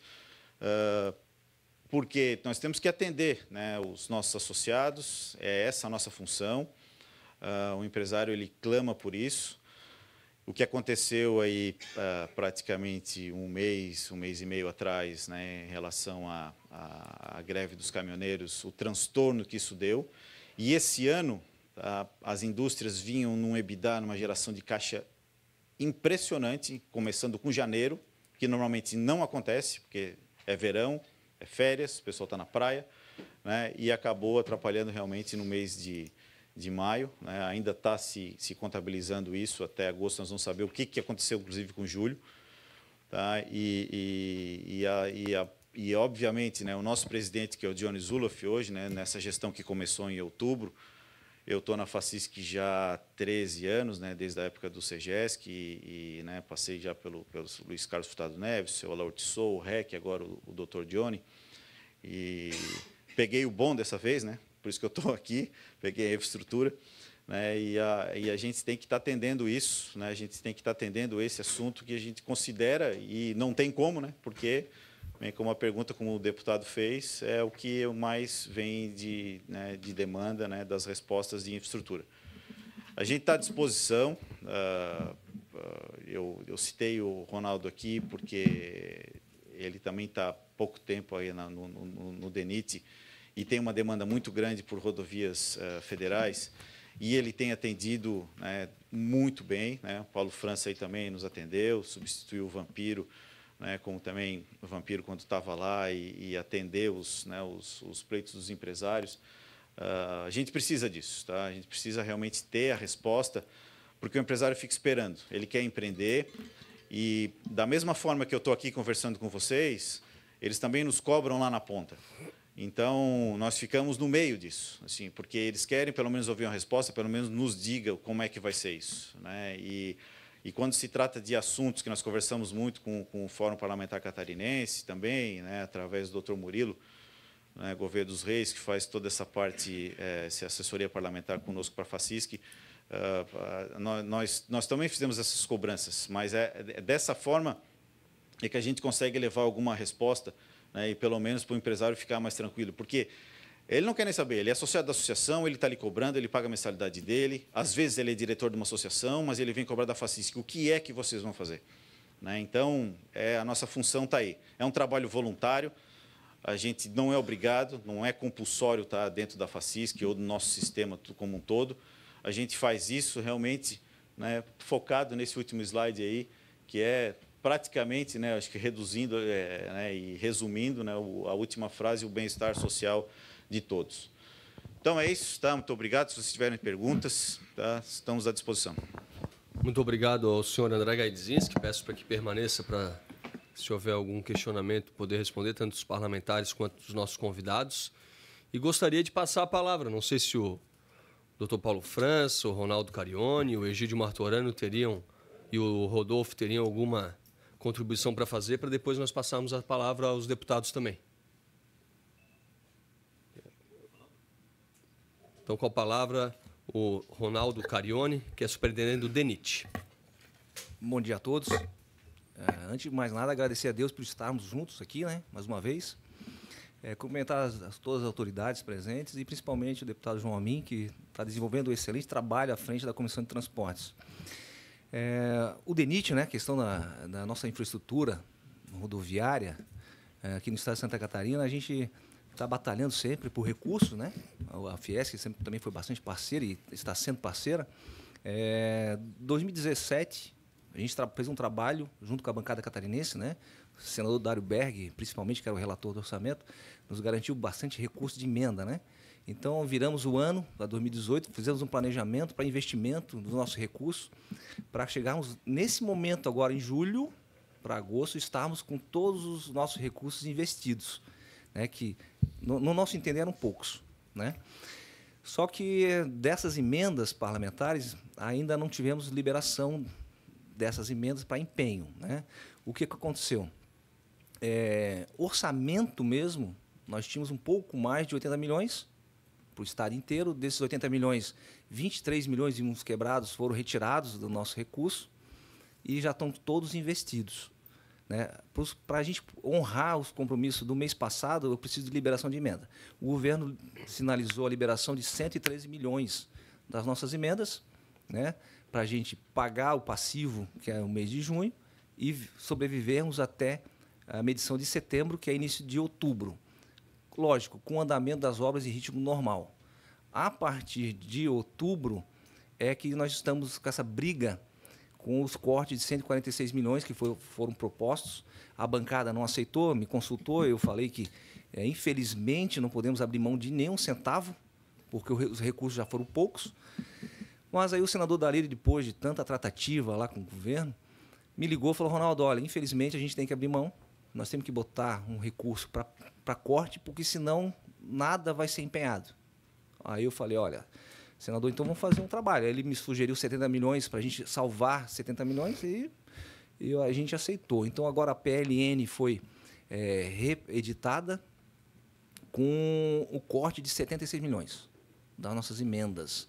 porque nós temos que atender, né, os nossos associados, é essa a nossa função. O empresário ele clama por isso. O que aconteceu aí praticamente um mês e meio atrás, né, em relação à greve dos caminhoneiros, o transtorno que isso deu. E esse ano, as indústrias vinham num EBITDA, numa geração de caixa impressionante, começando com janeiro, que normalmente não acontece, porque é verão, é férias, o pessoal está na praia, né, e acabou atrapalhando realmente no mês de maio, né? Ainda está se contabilizando isso, até agosto nós vamos saber o que aconteceu, inclusive, com julho. Tá? E obviamente, né, o nosso presidente, que é o Johnny Zuloff, hoje, né, nessa gestão que começou em outubro, eu estou na FACISC já há 13 anos, né, desde a época do CEGESC, né, passei já pelo Luiz Carlos Furtado Neves, o seu Alaor Tissot, o REC, agora o Dr. Johnny, e peguei o bom dessa vez, né? Por isso que eu estou aqui, peguei a infraestrutura, né, e a gente tem que estar atendendo isso, né, a gente tem que estar atendendo esse assunto que a gente considera, e não tem como, né, porque, bem, como a pergunta como o deputado fez, é o que mais vem de demanda, né, das respostas de infraestrutura. A gente está à disposição, eu citei o Ronaldo aqui, porque ele também está há pouco tempo aí no DENIT, e tem uma demanda muito grande por rodovias federais, e ele tem atendido, né, muito bem, né? O Paulo França aí também nos atendeu, substituiu o Vampiro, né, como também o Vampiro quando estava lá e atendeu os pleitos dos empresários. A gente precisa disso, tá? A gente precisa realmente ter a resposta, porque o empresário fica esperando, ele quer empreender, e da mesma forma que eu estou aqui conversando com vocês, eles também nos cobram lá na ponta. Então, nós ficamos no meio disso, assim, porque eles querem pelo menos ouvir uma resposta, pelo menos nos diga como é que vai ser isso, né? E quando se trata de assuntos que nós conversamos muito com o Fórum Parlamentar Catarinense também, né, através do Dr. Murilo, né, Gouveia dos Reis, que faz toda essa parte, essa assessoria parlamentar conosco para a FACISC, nós também fizemos essas cobranças, mas dessa forma é que a gente consegue levar alguma resposta, né, e pelo menos para o empresário ficar mais tranquilo, porque ele não quer nem saber, ele é associado da associação, ele está ali cobrando, ele paga a mensalidade dele, às vezes ele é diretor de uma associação, mas ele vem cobrar da FACISC, o que é que vocês vão fazer? Né? Então, a nossa função está aí. É um trabalho voluntário, a gente não é obrigado, não é compulsório estar dentro da FACISC ou do nosso sistema como um todo, a gente faz isso realmente, né, focado nesse último slide aí, que é praticamente, né, acho que reduzindo, né, e resumindo, né, a última frase, o bem-estar social de todos. Então é isso, tá? Muito obrigado. Se vocês tiverem perguntas, tá? Estamos à disposição. Muito obrigado ao senhor André Gaidzinski. Peço para que permaneça para, se houver algum questionamento, poder responder, tanto os parlamentares quanto os nossos convidados. E gostaria de passar a palavra. Não sei se o Dr. Paulo França, o Ronaldo Carione, o Egídio Martorano teriam, e o Rodolfo teriam alguma contribuição para fazer, para depois nós passarmos a palavra aos deputados também. Então, com a palavra, o Ronaldo Carione, que é superintendente do DENIT. Bom dia a todos. Antes de mais nada, agradecer a Deus por estarmos juntos aqui, né, mais uma vez. Cumprimentar todas as autoridades presentes e principalmente o deputado João Amin, que está desenvolvendo um excelente trabalho à frente da Comissão de Transportes. O DENIT, né, questão da nossa infraestrutura rodoviária, aqui no estado de Santa Catarina, a gente está batalhando sempre por recursos, né? A Fiesc sempre também foi bastante parceira e está sendo parceira. Em 2017, a gente fez um trabalho junto com a bancada catarinense, né? O senador Dário Berg, principalmente, que era o relator do orçamento, nos garantiu bastante recurso de emenda, né? Então, viramos o ano, para 2018, fizemos um planejamento para investimento dos nossos recursos, para chegarmos, nesse momento agora, em julho, para agosto, estarmos com todos os nossos recursos investidos, né? Que, no nosso entender, eram poucos, né? Só que dessas emendas parlamentares, ainda não tivemos liberação dessas emendas para empenho, né? O que aconteceu? Orçamento mesmo, nós tínhamos um pouco mais de 80 milhões para o estado inteiro. Desses 80 milhões, 23 milhões e uns quebrados foram retirados do nosso recurso e já estão todos investidos, né? Para a gente honrar os compromissos do mês passado, eu preciso de liberação de emenda. O governo sinalizou a liberação de 113 milhões das nossas emendas, né, para a gente pagar o passivo, que é o mês de junho, e sobrevivermos até a medição de setembro, que é início de outubro. Lógico, com o andamento das obras em ritmo normal. A partir de outubro é que nós estamos com essa briga com os cortes de 146 milhões que foram propostos. A bancada não aceitou, me consultou, eu falei que, infelizmente, não podemos abrir mão de nenhum centavo, porque os recursos já foram poucos. Mas aí o senador Darírio, depois de tanta tratativa lá com o governo, me ligou e falou: Ronaldo, olha, infelizmente a gente tem que abrir mão, nós temos que botar um recurso para corte, porque senão nada vai ser empenhado. Aí eu falei: olha, senador, então vamos fazer um trabalho. Aí ele me sugeriu 70 milhões para a gente salvar 70 milhões e a gente aceitou. Então agora a PLN foi reeditada com o corte de 76 milhões das nossas emendas.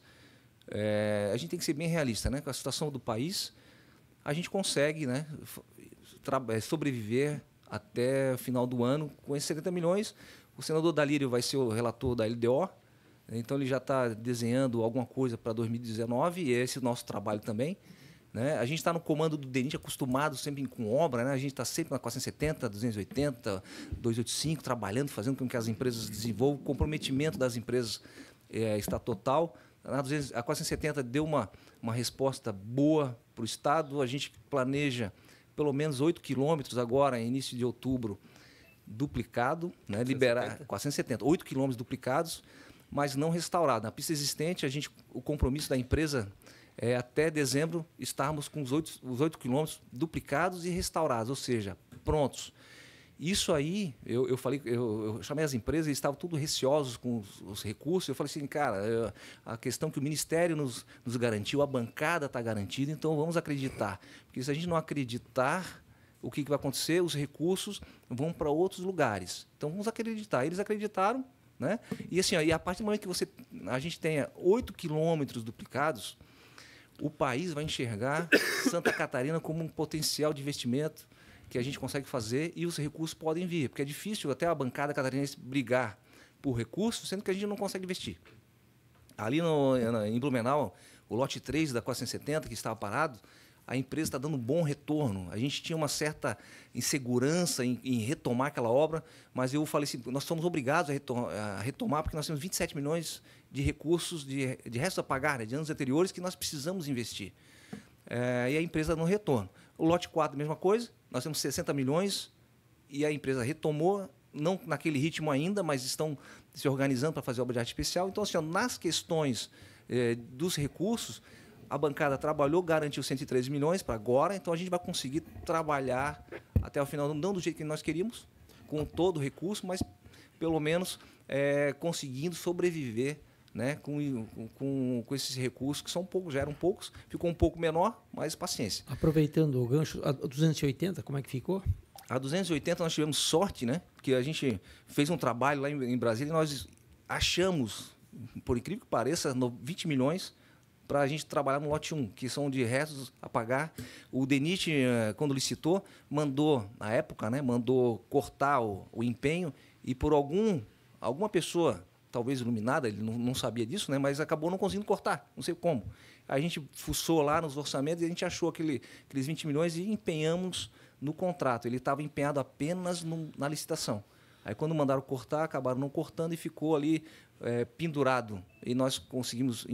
A gente tem que ser bem realista, né? Com a situação do país, a gente consegue, né, sobreviver até o final do ano com esses 70 milhões. O senador Dalírio vai ser o relator da LDO, então ele já está desenhando alguma coisa para 2019, e esse é o nosso trabalho também, né? A gente está no comando do DENIT, acostumado sempre com obra, né? A gente está sempre na 470, 280, 285, trabalhando, fazendo com que as empresas desenvolvam. O comprometimento das empresas está total. A 470 deu uma resposta boa para o Estado. A gente planeja pelo menos 8 quilômetros agora, em início de outubro, duplicado, né? Liberar 470, 8 quilômetros duplicados, mas não restaurado. Na pista existente, o compromisso da empresa é até dezembro estarmos com os 8 quilômetros duplicados e restaurados, ou seja, prontos. Isso aí, eu chamei as empresas, eles estavam tudo receosos com os recursos. Eu falei assim, cara, a questão que o Ministério nos garantiu, a bancada está garantida, então vamos acreditar. Porque se a gente não acreditar, o que vai acontecer? Os recursos vão para outros lugares. Então vamos acreditar. Eles acreditaram, né? E assim, e a partir do momento que a gente tenha 8 quilômetros duplicados, o país vai enxergar Santa Catarina como um potencial de investimento que a gente consegue fazer, e os recursos podem vir, porque é difícil até a bancada catarinense brigar por recursos, sendo que a gente não consegue investir. Ali em Blumenau, o lote 3 da 470, que estava parado, a empresa está dando um bom retorno. A gente tinha uma certa insegurança em retomar aquela obra, mas eu falei assim, nós somos obrigados a retomar, porque nós temos 27 milhões de recursos de resto a pagar, né, de anos anteriores, que nós precisamos investir. E a empresa não retorna. O lote 4, mesma coisa, nós temos 60 milhões e a empresa retomou, não naquele ritmo ainda, mas estão se organizando para fazer obra de arte especial. Então, assim, nas questões dos recursos, a bancada trabalhou, garantiu 113 milhões para agora, então a gente vai conseguir trabalhar até o final, não do jeito que nós queríamos, com todo o recurso, mas pelo menos conseguindo sobreviver né, com esses recursos que são poucos, já eram poucos, ficou um pouco menor, mas paciência. Aproveitando o gancho, a 280, como é que ficou? A 280 nós tivemos sorte, né, que a gente fez um trabalho lá em Brasília e nós achamos, por incrível que pareça, 20 milhões para a gente trabalhar no lote 1, que são de restos a pagar. O DENIT, quando licitou, mandou, na época, né, mandou cortar o empenho e por alguma pessoa, talvez iluminada, ele não sabia disso, né, mas acabou não conseguindo cortar, não sei como. A gente fuçou lá nos orçamentos e a gente achou aqueles 20 milhões e empenhamos no contrato. Ele estava empenhado apenas na licitação. Aí, quando mandaram cortar, acabaram não cortando e ficou ali pendurado. E nós conseguimos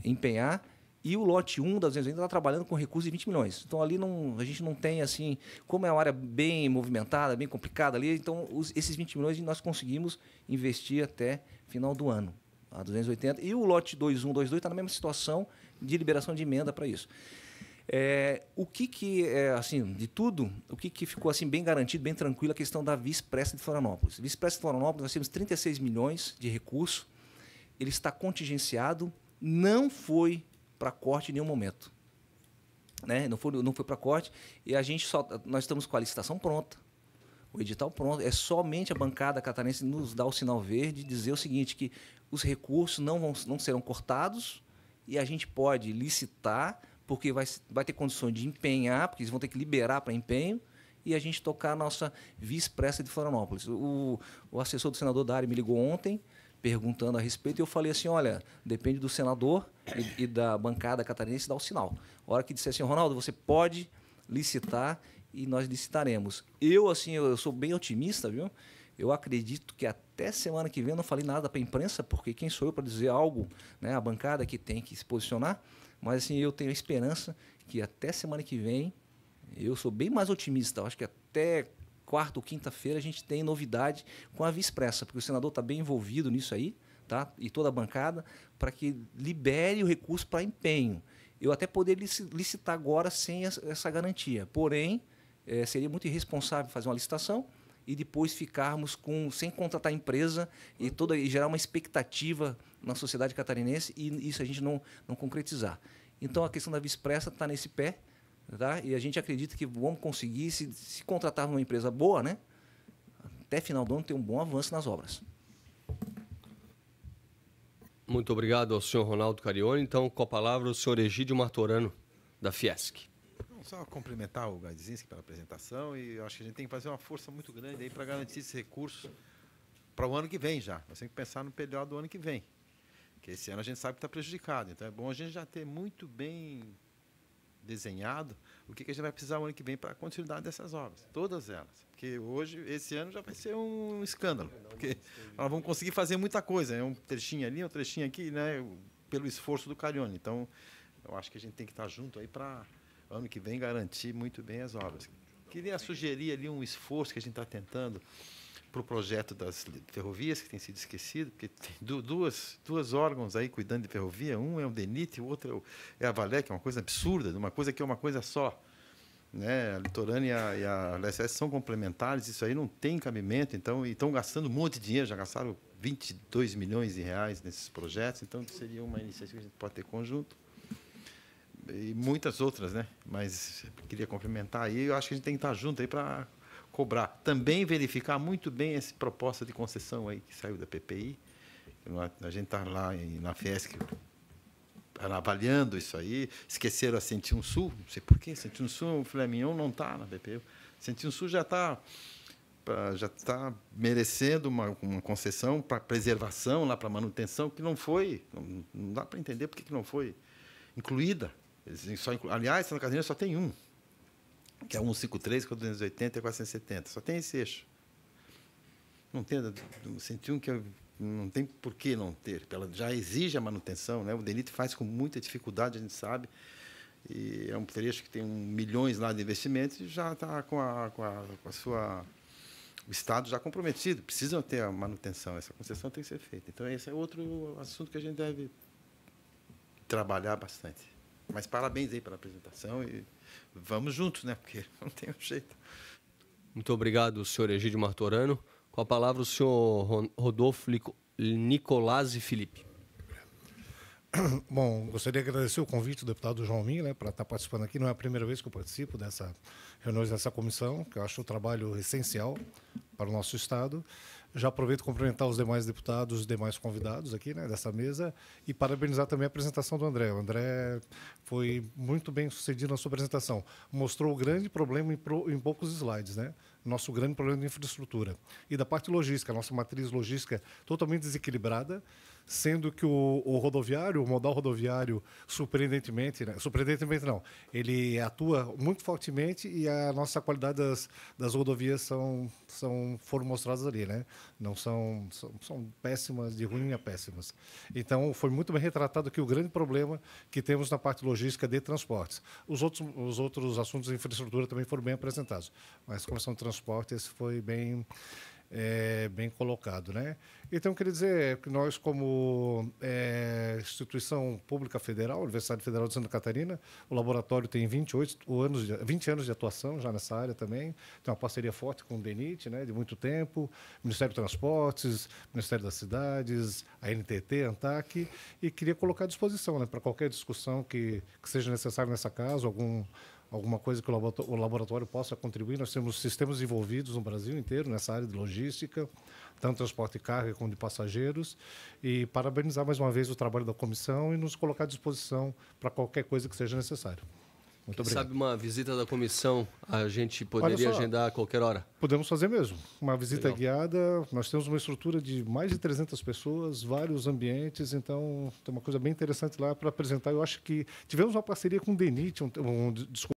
empenhar. E o lote 1 da 280 está trabalhando com recursos de 20 milhões. Então, ali a gente não tem, assim, como é uma área bem movimentada, bem complicada ali, então esses 20 milhões nós conseguimos investir até final do ano, a 280. E o lote 21, 22 está na mesma situação de liberação de emenda para isso. O que assim, de tudo, o que ficou assim bem garantido, bem tranquilo, a questão da Via Expressa de Florianópolis. Via Expressa de Florianópolis, nós temos 36 milhões de recurso, ele está contingenciado, não foi para corte em nenhum momento, né? Não foi para corte e nós estamos com a licitação pronta, o edital pronto, é somente a bancada catarinense nos dar o sinal verde, dizer o seguinte, que os recursos não serão cortados e a gente pode licitar, porque vai ter condições de empenhar, porque eles vão ter que liberar para empenho, e a gente tocar a nossa Via Expressa de Florianópolis. O assessor do senador Dário me ligou ontem, perguntando a respeito, e eu falei assim, olha, depende do senador e da bancada catarinense dar o sinal. A hora que disser assim, Ronaldo, você pode licitar, e nós licitaremos. Eu sou bem otimista, viu? Eu acredito que até semana que vem, eu não falei nada para a imprensa, porque quem sou eu para dizer algo, né? A bancada que tem que se posicionar, mas assim, eu tenho a esperança que até semana que vem, eu sou bem mais otimista, eu acho que até quarta ou quinta-feira a gente tem novidade com a Via Expressa, porque o senador está bem envolvido nisso aí, tá? E toda a bancada, para que libere o recurso para empenho. Eu até poderia licitar agora sem essa garantia, porém, seria muito irresponsável fazer uma licitação e depois ficarmos sem contratar a empresa e gerar uma expectativa na sociedade catarinense e isso a gente não concretizar. Então, a questão da Via Expressa está nesse pé, tá? E a gente acredita que vamos conseguir, se contratar uma empresa boa, né? Até final do ano ter um bom avanço nas obras. Muito obrigado ao senhor Ronaldo Carione. Então, com a palavra, o senhor Egídio Martorano, da Fiesc. Só cumprimentar o Gadzinski pela apresentação e eu acho que a gente tem que fazer uma força muito grande aí para garantir esse recurso para o ano que vem já. Nós temos que pensar no período do ano que vem, porque esse ano a gente sabe que está prejudicado. Então é bom a gente já ter muito bem desenhado o que a gente vai precisar o ano que vem para a continuidade dessas obras, todas elas. Porque hoje, esse ano já vai ser um escândalo, porque nós vamos conseguir fazer muita coisa. É um trechinho ali, um trechinho aqui, né, pelo esforço do Carione. Então, eu acho que a gente tem que estar junto aí para ano que vem garantir muito bem as obras. Queria sugerir ali um esforço que a gente está tentando para o projeto das ferrovias, que tem sido esquecido, porque tem duas órgãos aí cuidando de ferrovia, um é o DENIT, o outro é a Valé, que é uma coisa absurda, uma coisa que é uma coisa só. Né? A Litorânea e a LSS são complementares, isso aí não tem cabimento, então, e estão gastando um monte de dinheiro, já gastaram 22 milhões de reais nesses projetos, então seria uma iniciativa que a gente pode ter conjunto. E muitas outras, né? Mas queria complementar aí, eu acho que a gente tem que estar junto aí para cobrar. Também verificar muito bem essa proposta de concessão aí que saiu da PPI. A gente está lá na Fiesc avaliando isso aí. Esqueceram a 101 Sul, não sei por quê. 101 Sul, o filé mignon não está na PPI. 101 Sul já está merecendo uma concessão para preservação, lá para manutenção, que não foi, não dá para entender por que não foi incluída. Aliás, Santa Catarina só tem um, que é o 153, que é o 280 e 470. Só tem esse eixo. Não tem o 101, que não tem por que não ter. Ela já exige a manutenção, né? O DENIT faz com muita dificuldade, a gente sabe. E é um trecho que tem milhões lá de investimentos e já está com o Estado já comprometido. Precisam ter a manutenção. Essa concessão tem que ser feita. Então, esse é outro assunto que a gente deve trabalhar bastante. Mas parabéns aí pela apresentação e vamos juntos, né? Porque não tem jeito. Muito obrigado, senhor Egídio Martorano. Com a palavra, o senhor Rodolfo Nicolás e Felipe. Bom, gostaria de agradecer o convite do deputado João Min, né, para estar participando aqui. Não é a primeira vez que eu participo dessa reunião, dessa comissão, que eu acho o trabalho essencial para o nosso Estado. Já aproveito para cumprimentar os demais deputados, os demais convidados aqui, né, dessa mesa, e parabenizar também a apresentação do André. O André foi muito bem sucedido na sua apresentação. Mostrou o grande problema em poucos slides, né? Nosso grande problema de infraestrutura. E da parte logística, a nossa matriz logística totalmente desequilibrada, sendo que o rodoviário, o modal rodoviário, surpreendentemente não, ele atua muito fortemente e a nossa qualidade das rodovias foram mostradas ali, né? Não são péssimas, de ruim a péssimas. Então, foi muito bem retratado aqui o grande problema que temos na parte logística de transportes. Os outros assuntos de infraestrutura também foram bem apresentados, mas como são transportes, esse foi bem colocado, né? Então, queria dizer que nós, como instituição pública federal, Universidade Federal de Santa Catarina, o laboratório tem 20 anos de atuação já nessa área também, tem uma parceria forte com o DENIT, né, de muito tempo, Ministério de Transportes, Ministério das Cidades, a NTT, a ANTAC, e queria colocar à disposição, né, para qualquer discussão que seja necessária nessa casa, alguma coisa que o laboratório possa contribuir. Nós temos sistemas envolvidos no Brasil inteiro nessa área de logística, tanto transporte de carga como de passageiros, e parabenizar mais uma vez o trabalho da comissão e nos colocar à disposição para qualquer coisa que seja necessário. Muito obrigado. Sabe, uma visita da comissão a gente poderia agendar a qualquer hora? Podemos fazer mesmo. Uma visita Legal. guiada. Nós temos uma estrutura de mais de 300 pessoas, vários ambientes, então tem uma coisa bem interessante lá para apresentar. Eu acho que tivemos uma parceria com o DENIT, desculpa,